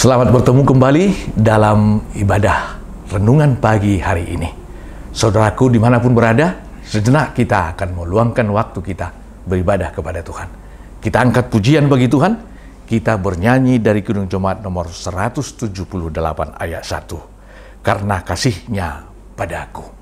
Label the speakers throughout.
Speaker 1: Selamat bertemu kembali dalam ibadah renungan pagi hari ini. Saudaraku dimanapun berada, sejenak kita akan meluangkan waktu kita beribadah kepada Tuhan. Kita angkat pujian bagi Tuhan, kita bernyanyi dari Kidung Jemaat nomor 178 ayat 1. Karena kasih-Nya padaku.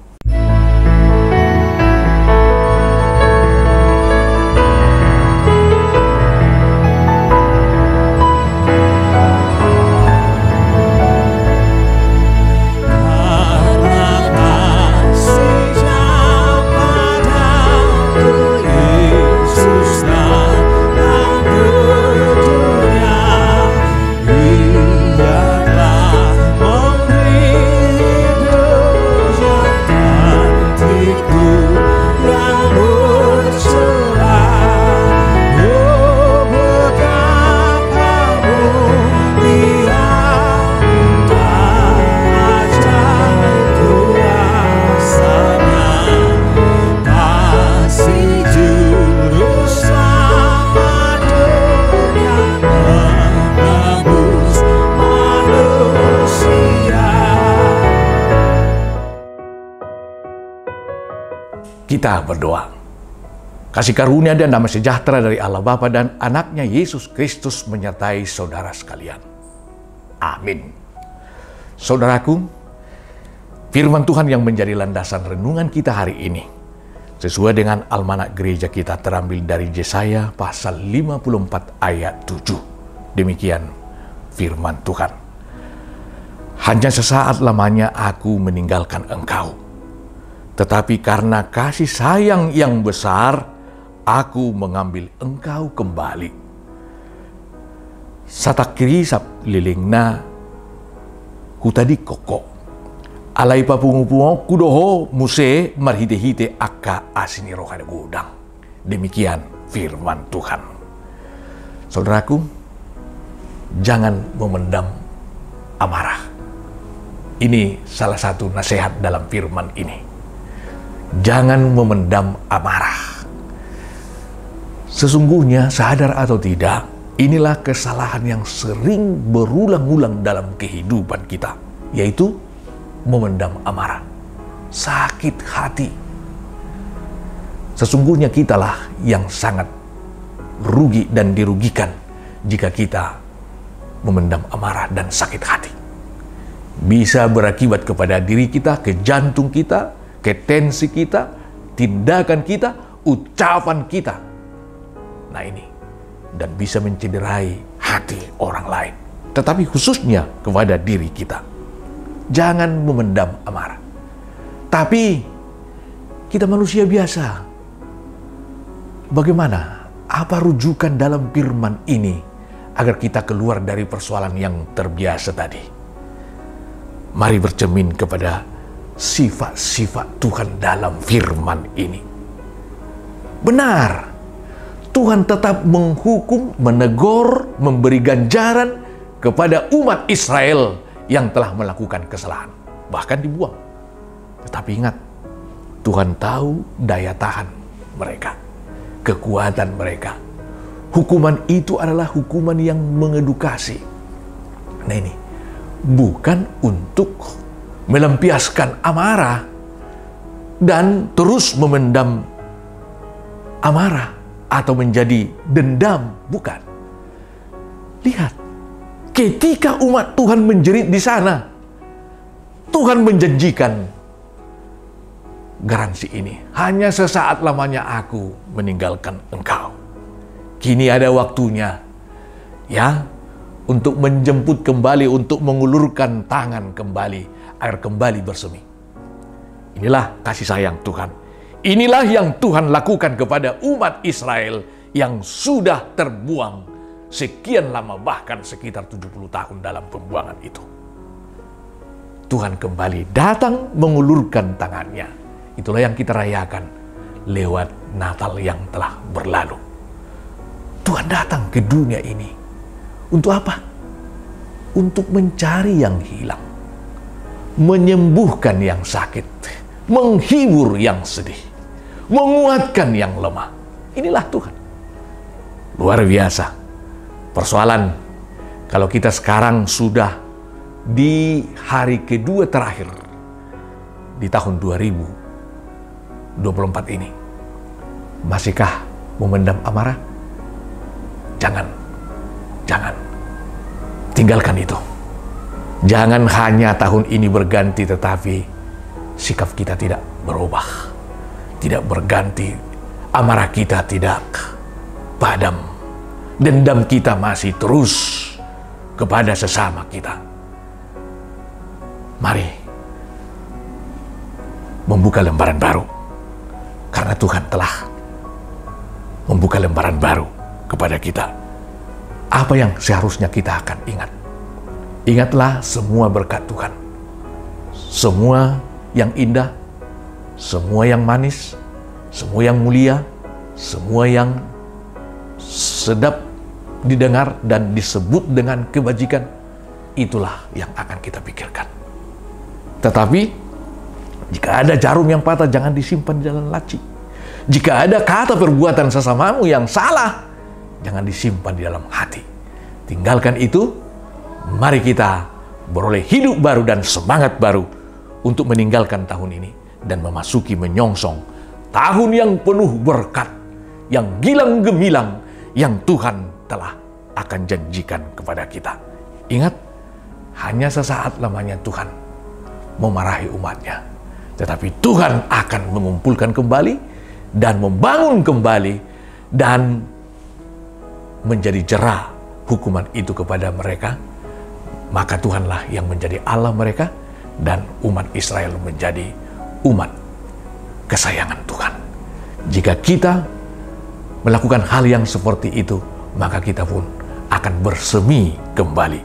Speaker 1: Kita berdoa. Kasih karunia dan damai sejahtera dari Allah Bapa dan anaknya Yesus Kristus menyertai saudara sekalian. Amin. Saudaraku, firman Tuhan yang menjadi landasan renungan kita hari ini, sesuai dengan almanak gereja kita, terambil dari Yesaya pasal 54 ayat 7. Demikian firman Tuhan. Hanya sesaat lamanya aku meninggalkan engkau. Tetapi karena kasih sayang yang besar, aku mengambil engkau kembali. Satakiri sap lilingna hutadi koko. Alai papungu-pungu kudoho muse marhite-hite akka asini rohada gudang. Demikian firman Tuhan. Saudaraku, jangan memendam amarah. Ini salah satu nasihat dalam firman ini. Jangan memendam amarah. Sesungguhnya, sadar atau tidak, inilah kesalahan yang sering berulang-ulang dalam kehidupan kita, yaitu memendam amarah, sakit hati. Sesungguhnya kitalah yang sangat rugi dan dirugikan jika kita memendam amarah dan sakit hati. Bisa berakibat kepada diri kita, ke jantung kita, ke tensi kita, tindakan kita, ucapan kita. Nah ini, dan bisa mencederai hati orang lain, tetapi khususnya kepada diri kita. Jangan memendam amarah. Tapi kita manusia biasa. Bagaimana? Apa rujukan dalam firman ini agar kita keluar dari persoalan yang terbiasa tadi? Mari bercermin kepada sifat-sifat Tuhan dalam firman ini. Benar, Tuhan tetap menghukum, menegur, memberi ganjaran kepada umat Israel yang telah melakukan kesalahan, bahkan dibuang. Tetapi ingat, Tuhan tahu daya tahan mereka, kekuatan mereka. Hukuman itu adalah hukuman yang mengedukasi. Nah ini, bukan untuk melampiaskan amarah dan terus memendam amarah atau menjadi dendam, bukan. Lihat, ketika umat Tuhan menjerit di sana, Tuhan menjanjikan garansi ini. Hanya sesaat lamanya aku meninggalkan engkau. Kini ada waktunya, ya, untuk menjemput kembali, untuk mengulurkan tangan kembali, agar kembali bersemi. Inilah kasih sayang Tuhan. Inilah yang Tuhan lakukan kepada umat Israel yang sudah terbuang sekian lama, bahkan sekitar 70 tahun dalam pembuangan itu. Tuhan kembali datang mengulurkan tangannya. Itulah yang kita rayakan lewat Natal yang telah berlalu. Tuhan datang ke dunia ini. Untuk apa? Untuk mencari yang hilang, menyembuhkan yang sakit, menghibur yang sedih, menguatkan yang lemah. Inilah Tuhan. Luar biasa. Persoalan Kalau kita sekarang sudah di hari kedua terakhir di tahun 2024 ini, masihkah memendam amarah? Jangan. Tinggalkan itu. Jangan hanya tahun ini berganti, tetapi sikap kita tidak berubah, tidak berganti, amarah kita tidak padam, dendam kita masih terus kepada sesama kita. Mari membuka lembaran baru, karena Tuhan telah membuka lembaran baru kepada kita. Apa yang seharusnya kita akan ingat? Ingatlah semua berkat Tuhan, semua yang indah, semua yang manis, semua yang mulia, semua yang sedap didengar dan disebut dengan kebajikan, itulah yang akan kita pikirkan. Tetapi jika ada jarum yang patah, jangan disimpan di dalam laci. Jika ada kata perbuatan sesamamu yang salah, jangan disimpan di dalam hati. Tinggalkan itu. Mari kita beroleh hidup baru dan semangat baru untuk meninggalkan tahun ini dan memasuki menyongsong tahun yang penuh berkat, yang gilang gemilang, yang Tuhan telah akan janjikan kepada kita. Ingat, hanya sesaat lamanya Tuhan memarahi umatnya, tetapi Tuhan akan mengumpulkan kembali dan membangun kembali dan menjadi jera hukuman itu kepada mereka. Maka Tuhanlah yang menjadi Allah mereka dan umat Israel menjadi umat kesayangan Tuhan. Jika kita melakukan hal yang seperti itu, maka kita pun akan bersemi kembali.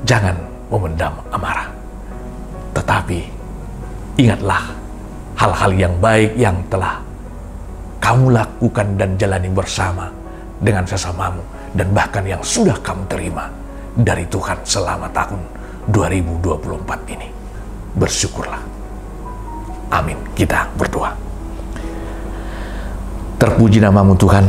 Speaker 1: Jangan memendam amarah, tetapi ingatlah hal-hal yang baik yang telah kamu lakukan dan jalani bersama dengan sesamamu, dan bahkan yang sudah kamu terima dari Tuhan selama tahun 2024 ini. Bersyukurlah. Amin. Kita berdoa. Terpuji namamu Tuhan,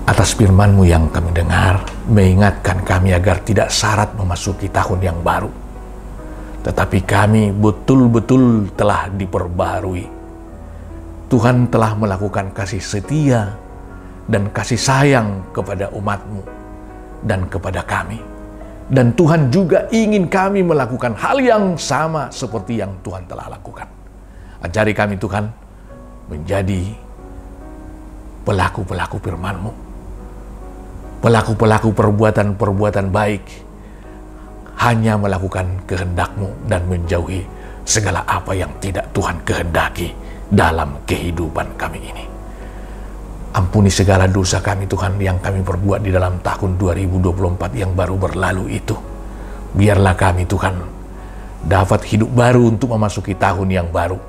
Speaker 1: atas firman-Mu yang kami dengar, mengingatkan kami agar tidak syarat memasuki tahun yang baru, tetapi kami betul-betul telah diperbarui. Tuhan telah melakukan kasih setia dan kasih sayang kepada umat-Mu dan kepada kami. Dan Tuhan juga ingin kami melakukan hal yang sama seperti yang Tuhan telah lakukan. Ajari kami Tuhan menjadi pelaku-pelaku firman-Mu, pelaku-pelaku perbuatan-perbuatan baik, hanya melakukan kehendak-Mu dan menjauhi segala apa yang tidak Tuhan kehendaki dalam kehidupan kami ini. Ampuni segala dosa kami Tuhan yang kami perbuat di dalam tahun 2024 yang baru berlalu itu. Biarlah kami Tuhan dapat hidup baru untuk memasuki tahun yang baru.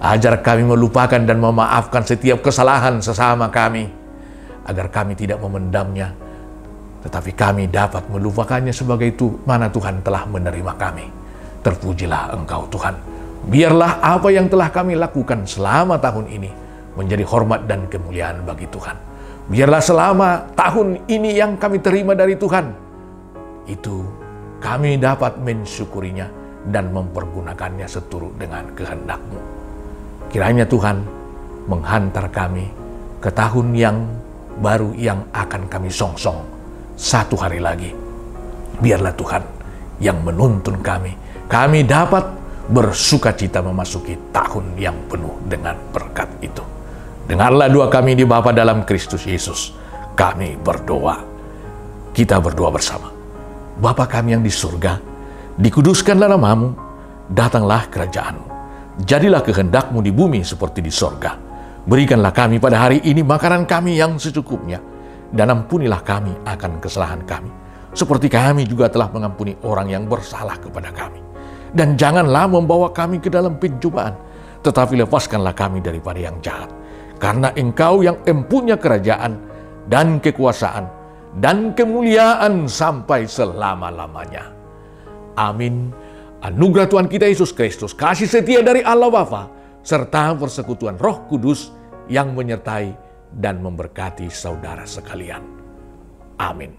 Speaker 1: Ajar kami melupakan dan memaafkan setiap kesalahan sesama kami, agar kami tidak memendamnya, tetapi kami dapat melupakannya sebagai itu mana Tuhan telah menerima kami. Terpujilah Engkau Tuhan. Biarlah apa yang telah kami lakukan selama tahun ini menjadi hormat dan kemuliaan bagi Tuhan. Biarlah selama tahun ini yang kami terima dari Tuhan, itu kami dapat mensyukurinya dan mempergunakannya seturut dengan kehendak-Mu. Kiranya Tuhan menghantar kami ke tahun yang baru yang akan kami songsong satu hari lagi. Biarlah Tuhan yang menuntun kami. Kami dapat bersukacita memasuki tahun yang penuh dengan berkat itu. Dengarlah doa kami di Bapa dalam Kristus Yesus. Kami berdoa. Kita berdoa bersama. Bapa kami yang di surga, dikuduskanlah namamu, datanglah kerajaan-Mu. Jadilah kehendak-Mu di bumi seperti di sorga. Berikanlah kami pada hari ini makanan kami yang secukupnya, dan ampunilah kami akan kesalahan kami, seperti kami juga telah mengampuni orang yang bersalah kepada kami. Dan janganlah membawa kami ke dalam pencobaan, tetapi lepaskanlah kami daripada yang jahat. Karena Engkau yang empunya kerajaan dan kekuasaan dan kemuliaan sampai selama-lamanya. Amin. Anugerah Tuhan kita Yesus Kristus, kasih setia dari Allah Bapa, serta persekutuan Roh Kudus yang menyertai dan memberkati saudara sekalian. Amin.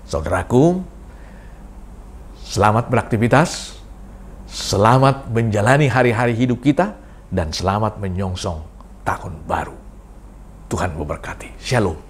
Speaker 1: Saudaraku, selamat beraktivitas, selamat menjalani hari-hari hidup kita, dan selamat menyongsong tahun baru. Tuhan memberkati. Shalom.